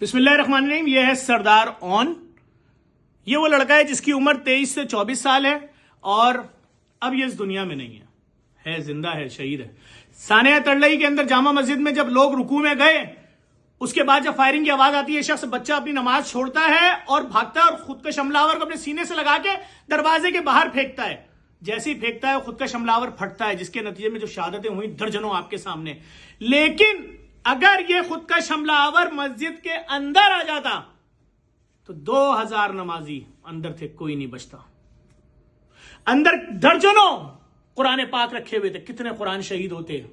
बिस्मिल्लाहिर्रहमानिर्रहीम। ये है सरदार ऑन। ये वो लड़का है जिसकी उम्र 23 से 24 साल है और अब ये इस दुनिया में नहीं है जिंदा है, शहीद है। सानिया तड़लई के अंदर जामा मस्जिद में जब लोग रुकू में गए, उसके बाद जब फायरिंग की आवाज आती है, शख्स बच्चा अपनी नमाज छोड़ता है और भागता है और खुद का शमलावर को अपने सीने से लगा के दरवाजे के बाहर फेंकता है। जैसे ही फेंकता है खुद का शमलावर फटता है, जिसके नतीजे में जो शहादतें हुई दर्जनों आपके सामने। लेकिन अगर ये खुद का शमलावर मस्जिद के अंदर आ जाता तो 2000 नमाजी अंदर थे, कोई नहीं बचता। अंदर दर्जनों कुरान पाक रखे हुए थे, कितने कुरान शहीद होते।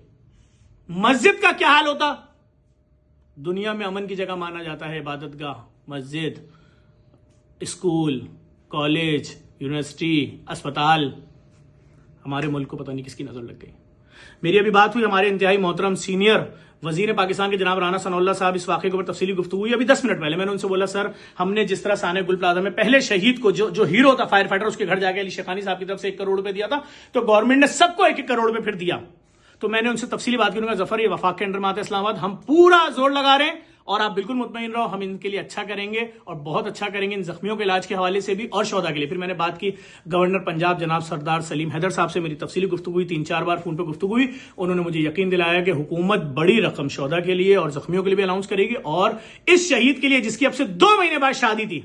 मस्जिद का क्या हाल होता। दुनिया में अमन की जगह माना जाता है इबादतगाह, मस्जिद, स्कूल, कॉलेज, यूनिवर्सिटी, अस्पताल। हमारे मुल्क को पता नहीं किसकी नजर लग गई। मेरी अभी बात हुई हमारे इंतहाई मोहतरम सीनियर वजीर पाकिस्तान के जनाब राना सनाउल्लाह साहब, इस वाक़े के ऊपर तफसीली गुफ्तगू हुई अभी 10 मिनट पहले। मैंने उनसे बोला, सर हमने जिस तरह सानिया गुल प्लाजा में पहले शहीद को जो हीरो था फायर फाइटर, उसके घर जाके अली शेखानी साहब की तरफ से 1 करोड़ रुपए दिया था, तो गवर्नमेंट ने सबको 1-1 करोड़ रुपए फिर दिया। तो मैंने उनसे तफसीली बात की, जफर ये वफाक के अंडर में आता है इस्लामाबाद, हम पूरा जोर लगा रहे हैं और आप बिल्कुल मुतमईन रहो, हम इनके लिए अच्छा करेंगे और बहुत अच्छा करेंगे, इन जख्मियों के इलाज के हवाले से भी और शोधा के लिए। फिर मैंने बात की गवर्नर पंजाब जनाब सरदार सलीम हैदर साहब से, मेरी तफसीली गुफ्तगू हुई, 3-4 बार फोन पर गुफ्तगू हुई। उन्होंने मुझे यकीन दिलाया कि हुकूमत बड़ी रकम शोधा के लिए और जख्मियों के लिए भी अनाउंस करेगी। और इस शहीद के लिए जिसकी अब से 2 महीने बाद शादी थी,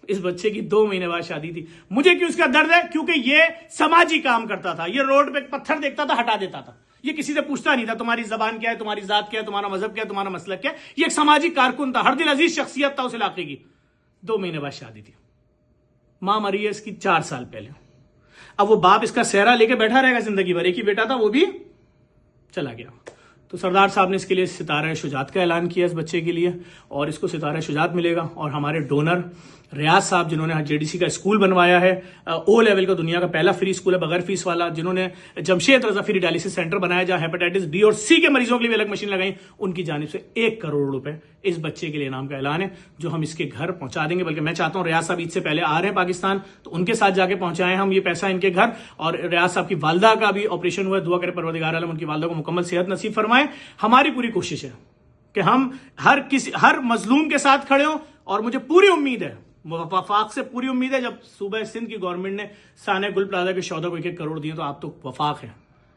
इस बच्चे की 2 महीने बाद शादी थी, मुझे क्यों इसका दर्द है, क्योंकि ये समाजी काम करता था। ये रोड पे पत्थर देखता था, हटा देता था। ये किसी से पूछता नहीं था तुम्हारी जबान क्या है, तुम्हारी जात क्या है, तुम्हारा मजहब क्या है, तुम्हारा मसलक क्या है। ये एक समाजी कारकुन था, हर दिल अजीज शख्सियत था उस इलाके की। 2 महीने बाद शादी थी। मां मरी है इसकी 4 साल पहले। अब वो बाप इसका सेहरा लेके बैठा रहेगा जिंदगी भर। एक ही बेटा था, वो भी चला गया। तो सरदार साहब ने इसके लिए सितारा शुजात का ऐलान किया इस बच्चे के लिए, और इसको सितारा शुजात मिलेगा। और हमारे डोनर रियाज साहब, जिन्होंने जेडीसी का स्कूल बनवाया है, ओ लेवल का दुनिया का पहला फ्री स्कूल है बगैर फीस वाला, जिन्होंने जमशेद रजा फ्री डायलिसिस सेंटर बनाया जहां हेपेटाइटिस बी और सी के मरीजों के लिए भी अलग मशीन लगाई, उनकी जानिब से 1 करोड़ रुपए इस बच्चे के लिए इनाम का ऐलान है, जो हम इसके घर पहुंचा देंगे। बल्कि मैं चाहता हूं रियाज साहब ईद से पहले आ रहे हैं पाकिस्तान, तो उनके साथ जाके पहुंचाएं हम ये पैसा इनके घर। और रियाज साहब की वालदा का भी ऑपरेशन हुआ है, दुआ करें परवरदिगार आलम उनकी वालदा को मुकम्मल सेहत नसीब फरमाए। हमारी पूरी कोशिश है कि हम हर मजलूम के साथ खड़े हों, और मुझे पूरी उम्मीद है, वफाक से पूरी उम्मीद है, जब सूबा सिंध की गवर्नमेंट ने सानिया गुल प्लाजा के शौदा को 1-1 करोड़ दिए, तो आप तो वफाक है,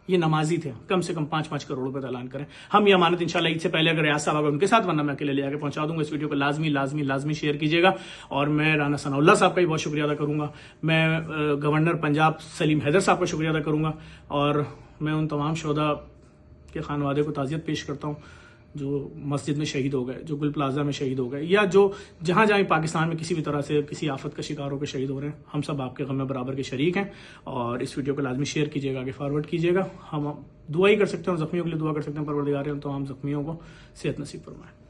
ये नमाजी थे, कम से कम 5-5 करोड़ रुपए का ऐलान करें। हम ये अमानत इंशाल्लाह ईद से पहले अगर रियाज साहब अगर उनके साथ, वरना मैं अकेले ले आके पहुंचा दूंगा। इस वीडियो को लाजमी शेयर कीजिएगा। और मैं राना सनाउल्लाह साहब का भी बहुत शुक्रिया अदा करूंगा। मैं गवर्नर पंजाब सलीम हैदर साहब का शुक्रिया अदा करूंगा। और मैं उन तमाम शोधा के खानवादे को ताज़ियत पेश करता हूँ जो मस्जिद में शहीद हो गए, जो गुल प्लाजा में शहीद हो गए, या जो जहाँ जहाँ पाकिस्तान में किसी भी तरह से किसी आफत का शिकार होकर शहीद हो रहे हैं। हम सब आपके गम में बराबर के शरीक हैं। और इस वीडियो को लाजमी शेयर कीजिएगा, आगे फॉरवर्ड कीजिएगा। हम दुआ ही कर सकते हैं, जख्मियों के लिए दुआ कर सकते हैं, परवरदिगार तो हम जख्मियों को सेहत नसीब फरमाए।